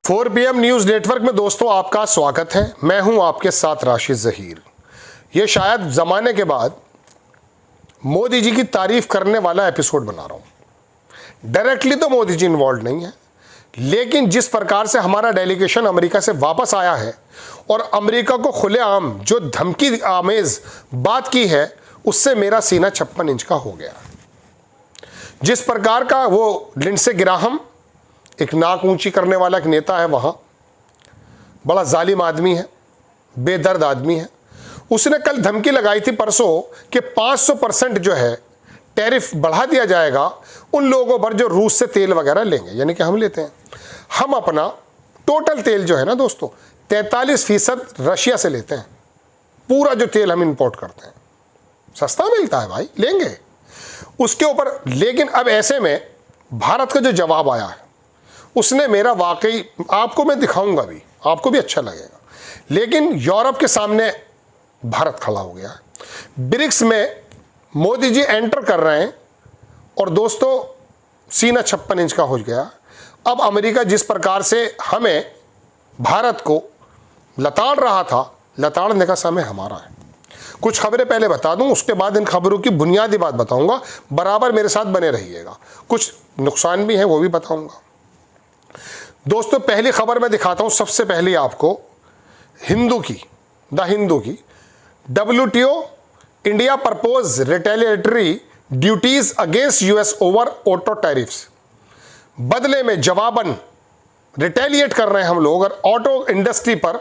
4 PM news network में दोस्तों आपका स्वागत है। मैं हूं आपके साथ राशिद ज़हीर। ये शायद ज़माने के बाद मोदी जी की तारीफ करने वाला एपिसोड बना रहा हूं। डायरेक्टली तो मोदी जी इन्वॉल्व नहीं है, लेकिन जिस प्रकार से हमारा डेलीगेशन अमेरिका से वापस आया है और अमेरिका को खुलेआम जो धमकी आमेज बात की है, उससे मेरा सीना 56 इंच का हो गया। जिस प्रकार का वो लिंडसे ग्राहम, एक नाक ऊंची करने वाला एक नेता है, वहाँ बड़ा जालिम आदमी है, बेदर्द आदमी है। उसने कल धमकी लगाई थी परसों कि 500% जो है टैरिफ बढ़ा दिया जाएगा उन लोगों पर जो रूस से तेल वगैरह लेंगे, यानी कि हम लेते हैं। हम अपना टोटल तेल जो है ना दोस्तों 43% रशिया से लेते हैं। पूरा जो तेल हम इंपोर्ट करते हैं सस्ता मिलता है भाई, लेंगे उसके ऊपर। लेकिन अब ऐसे में भारत का जो जवाब आया है उसने मेरा वाकई, आपको मैं दिखाऊंगा भी, आपको भी अच्छा लगेगा। लेकिन यूरोप के सामने भारत खड़ा हो गया है। ब्रिक्स में मोदी जी एंटर कर रहे हैं और दोस्तों सीना 56 इंच का हो गया। अब अमेरिका जिस प्रकार से हमें, भारत को लताड़ रहा था, लताड़ने का समय हमारा है। कुछ खबरें पहले बता दूं, उसके बाद इन खबरों की बुनियादी बात बताऊंगा। बराबर मेरे साथ बने रहिएगा। कुछ नुकसान भी हैं, वो भी बताऊंगा। दोस्तों पहली खबर मैं दिखाता हूं, सबसे पहले आपको हिंदू की, द हिंदू की। WTO India propose retaliatory duties against US over auto tariffs. बदले में जवाबन रिटेलिएट कर रहे हैं हम लोग और ऑटो इंडस्ट्री पर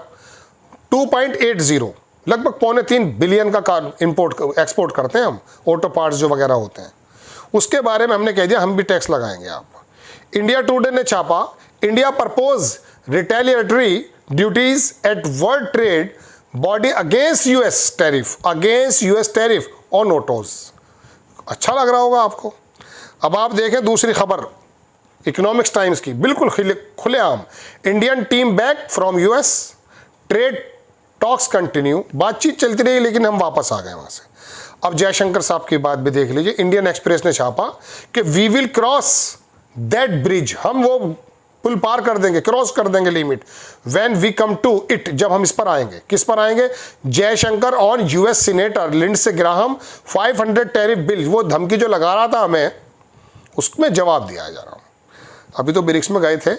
2.80 लगभग 3.25 बिलियन का इंपोर्ट एक्सपोर्ट करते हैं हम, ऑटो पार्ट्स जो वगैरह होते हैं। उसके बारे में हमने कह दिया हम भी टैक्स लगाएंगे आप। इंडिया टुडे ने छापा, India propose retaliatory duties at world trade body against US tariff on autos. अच्छा लग रहा होगा आपको। अब आप देखें दूसरी खबर इकोनॉमिक्स टाइम्स की, बिल्कुल खुलेआम। Indian team back from US, trade talks continue. बातचीत चलती रही लेकिन हम वापस आ गए वहां से। अब जयशंकर साहब की बात भी देख लीजिए। इंडियन एक्सप्रेस ने छापा कि we will cross that bridge, हम वो पुल पार कर देंगे, क्रॉस कर देंगे limit, when we come to it, जब हम इस पर आएंगे। किस पर आएंगे? Jaishankar on US senator Lindsey Graham 500 tariff bill. वो धमकी जो लगा रहा था हमें, उसमें जवाब दिया जा रहा हूं। अभी तो ब्रिक्स में गए थे,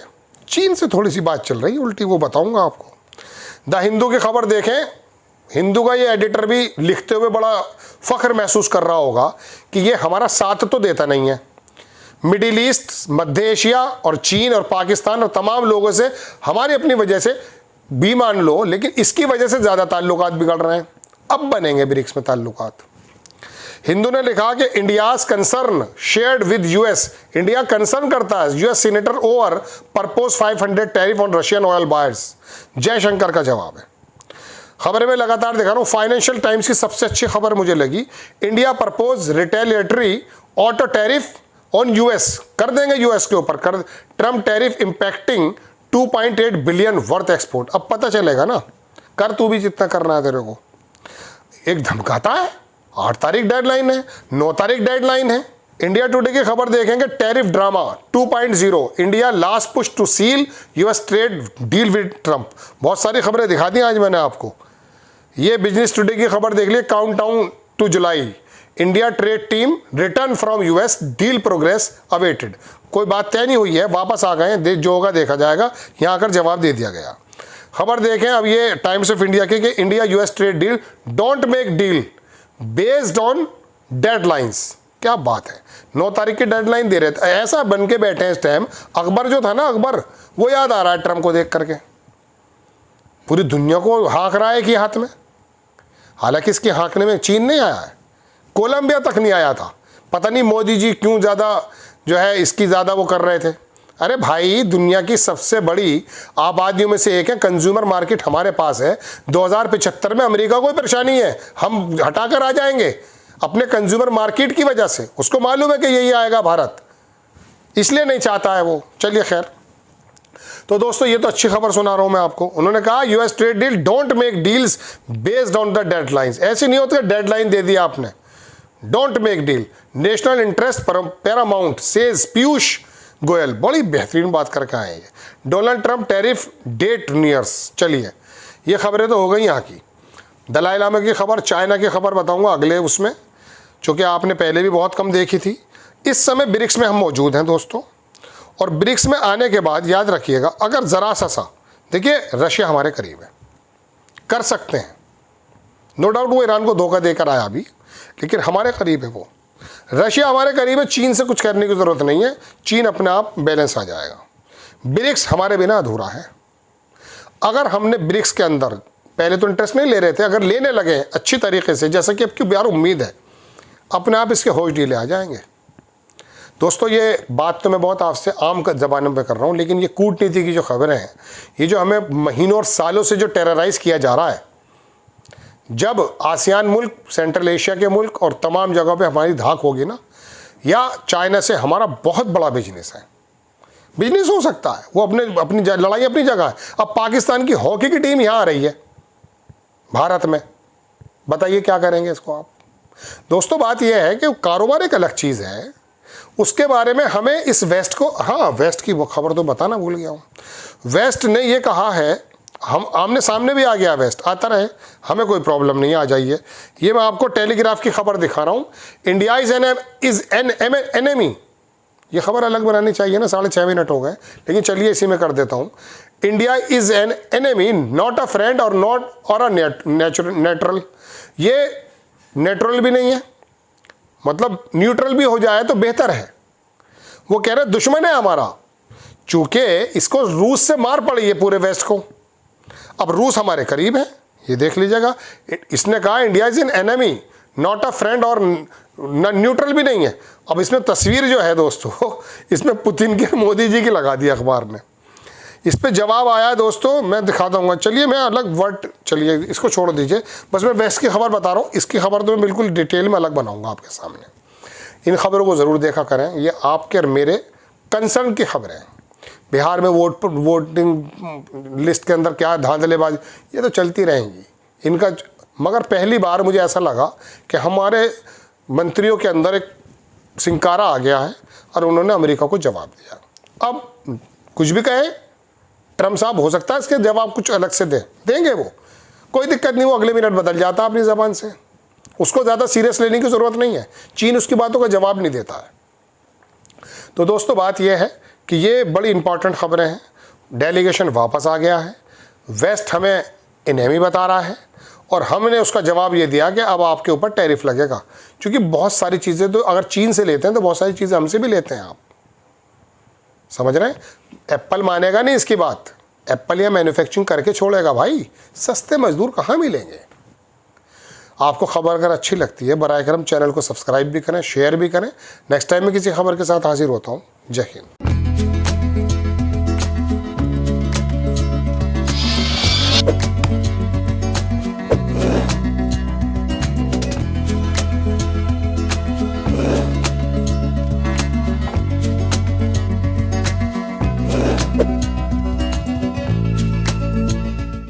चीन से थोड़ी सी बात चल रही उल्टी, वो बताऊंगा आपको। द हिंदू की खबर देखें। हिंदू का ये एडिटर भी लिखते हुए बड़ा फख्र महसूस कर रहा होगा कि ये हमारा साथ तो देता नहीं है। मिडिल ईस्ट, मध्य एशिया और चीन और पाकिस्तान और तमाम लोगों से हमारी अपनी वजह से भी मान लो, लेकिन इसकी वजह से ज़्यादा ताल्लुकात बिगड़ रहे हैं। अब बनेंगे ब्रिक्स में ताल्लुकात। हिंदू ने लिखा कि India's concern shared with US। India concern करता है US senator over purpose 500 tariff on Russian oil buyers. Jaishankar का जवाब है। खबरें मैं लगातार दिखा रहा हूँ। फाइनेंशियल टाइम्स की सबसे अच्छी खबर मुझे लगी, India propose retaliatory auto tariff on US। कर देंगे US के ऊपर, कर Trump tariff impacting 2.8 billion worth export. अब पता चलेगा ना, कर तू भी जितना करना है तेरे को। एक धमकाता है, 8 तारीख डेडलाइन है, 9 तारीख डेडलाइन है। इंडिया टुडे की खबर देखेंगे, tariff drama 2.0, India last push to seal US trade deal with Trump. बहुत सारी खबरें दिखा दी आज मैंने आपको। ये बिजनेस टुडे की खबर देख ली, countdown to July, India trade team return from US, deal progress awaited. कोई बात तय नहीं हुई है, वापस आ गए, जो होगा देखा जाएगा। यहाँ आकर जवाब दे दिया गया। खबर देखें अब ये टाइम्स ऑफ इंडिया की कि India US trade deal don't make deal based on deadlines. क्या बात है, 9 तारीख की डेडलाइन दे रहे थे। ऐसा बन के बैठे हैं इस टाइम। अकबर जो था ना, अकबर, वो याद आ रहा है ट्रम्प को देख करके। पूरी दुनिया को हाँक रहा है कि हाथ में। हालांकि इसके हाँकने में चीन नहीं आया है, कोलंबिया तक नहीं आया था। पता नहीं मोदी जी क्यों ज़्यादा जो है इसकी ज़्यादा वो कर रहे थे। अरे भाई, दुनिया की सबसे बड़ी आबादियों में से एक है, कंज्यूमर मार्केट हमारे पास है। 2075 में अमेरिका को परेशानी है, हम हटाकर आ जाएंगे अपने कंज्यूमर मार्केट की वजह से। उसको मालूम है कि यही आएगा भारत, इसलिए नहीं चाहता है वो। चलिए खैर, तो दोस्तों ये तो अच्छी खबर सुना रहा हूं मैं आपको। उन्होंने कहा US trade deal don't make deals based on the deadlines. ऐसे नहीं होता, डेडलाइन दे दिया आपने, don't make deal. National interest paramount says Piyush Goyal बड़ी बेहतरीन बात करके आए हैं। Donald Trump tariff date nears. चलिए ये खबरें तो हो गई यहाँ की। दलाई लामा की खबर, चाइना की खबर बताऊंगा अगले उसमें, चूँकि आपने पहले भी बहुत कम देखी थी। इस समय ब्रिक्स में हम मौजूद हैं दोस्तों, और ब्रिक्स में आने के बाद याद रखिएगा, अगर ज़रा सा देखिए रशिया हमारे करीब है, कर सकते हैं, नो डाउट वो ईरान को धोखा देकर आया अभी, लेकिन हमारे करीब है वो। रशिया हमारे करीब है, चीन से कुछ करने की ज़रूरत नहीं है, चीन अपने आप बैलेंस आ जाएगा। ब्रिक्स हमारे बिना अधूरा है। अगर हमने ब्रिक्स के अंदर पहले तो इंटरेस्ट नहीं ले रहे थे, अगर लेने लगे अच्छी तरीके से, जैसा कि अब की यार उम्मीद है, अपने आप इसके होश ढीले आ जाएंगे। दोस्तों ये बात तो मैं बहुत आपसे आम ज़बान में कर रहा हूँ, लेकिन ये कूटनीति की जो खबरें हैं, ये जो हमें महीनों और सालों से जो टेरराइज़ किया जा रहा है, जब आसियान मुल्क, सेंट्रल एशिया के मुल्क और तमाम जगहों पे हमारी धाक होगी ना, या चाइना से हमारा बहुत बड़ा बिजनेस है, बिजनेस हो सकता है, वो अपनी लड़ाई अपनी जगह है। अब पाकिस्तान की हॉकी की टीम यहाँ आ रही है भारत में, बताइए क्या करेंगे इसको आप। दोस्तों बात यह है कि कारोबार एक अलग चीज़ है, उसके बारे में हमें इस वेस्ट को, हाँ वेस्ट की वो खबर तो बताना भूल गया हूँ। वेस्ट ने ये कहा है, हम आमने सामने भी आ गया, वेस्ट आता रहे, हमें कोई प्रॉब्लम नहीं, आ जाइए। ये मैं आपको टेलीग्राफ की खबर दिखा रहा हूँ। India is an enemy. ये खबर अलग बनानी चाहिए ना, 6.5 मिनट हो गए, लेकिन चलिए इसी में कर देता हूँ। India is an enemy not a friend और नॉट और अ नेचुरल। ये नेचुरल भी नहीं है, मतलब न्यूट्रल भी हो जाए तो बेहतर है। वो कह रहे दुश्मन है हमारा, चूंकि इसको रूस से मार पड़ी है पूरे वेस्ट को। अब रूस हमारे करीब है, ये देख लीजिएगा। इसने कहा India is an enemy not a friend और न्यूट्रल भी नहीं है। अब इसमें तस्वीर जो है दोस्तों, इसमें पुतिन के मोदी जी की लगा दी अखबार ने। इस पे जवाब आया दोस्तों, मैं दिखा दूंगा। चलिए मैं अलग वर्ड, चलिए इसको छोड़ दीजिए, बस मैं वेस्ट की खबर बता रहा हूँ। इसकी खबर तो मैं बिल्कुल डिटेल में अलग बनाऊंगा आपके सामने। इन खबरों को ज़रूर देखा करें, ये आपके और मेरे कंसर्न की खबरें हैं। बिहार में वोटिंग लिस्ट के अंदर क्या धांधलेबाजी, ये तो चलती रहेंगी इनका। मगर पहली बार मुझे ऐसा लगा कि हमारे मंत्रियों के अंदर एक सिंकारा आ गया है और उन्होंने अमेरिका को जवाब दिया। अब कुछ भी कहे ट्रम्प साहब, हो सकता है इसके जवाब कुछ अलग से देंगे वो, कोई दिक्कत नहीं, वो अगले मिनट बदल जाता अपनी ज़बान से, उसको ज़्यादा सीरियस लेने की ज़रूरत नहीं है। चीन उसकी बातों का जवाब नहीं देता है। तो दोस्तों बात यह है कि ये बड़ी इंपॉर्टेंट खबरें हैं। डेलीगेशन वापस आ गया है, वेस्ट हमें एनेमी बता रहा है, और हमने उसका जवाब ये दिया कि अब आपके ऊपर टैरिफ लगेगा, क्योंकि बहुत सारी चीज़ें तो अगर चीन से लेते हैं तो बहुत सारी चीज़ें हमसे भी लेते हैं। आप समझ रहे हैं? एप्पल मानेगा नहीं इसकी बात, एप्पल या मैन्युफैक्चरिंग करके छोड़ेगा भाई, सस्ते मजदूर कहाँ मिलेंगे। आपको खबर अगर अच्छी लगती है, बराए करम चैनल को सब्सक्राइब भी करें, शेयर भी करें। नेक्स्ट टाइम मैं किसी खबर के साथ हाजिर होता हूँ। जय हिंद।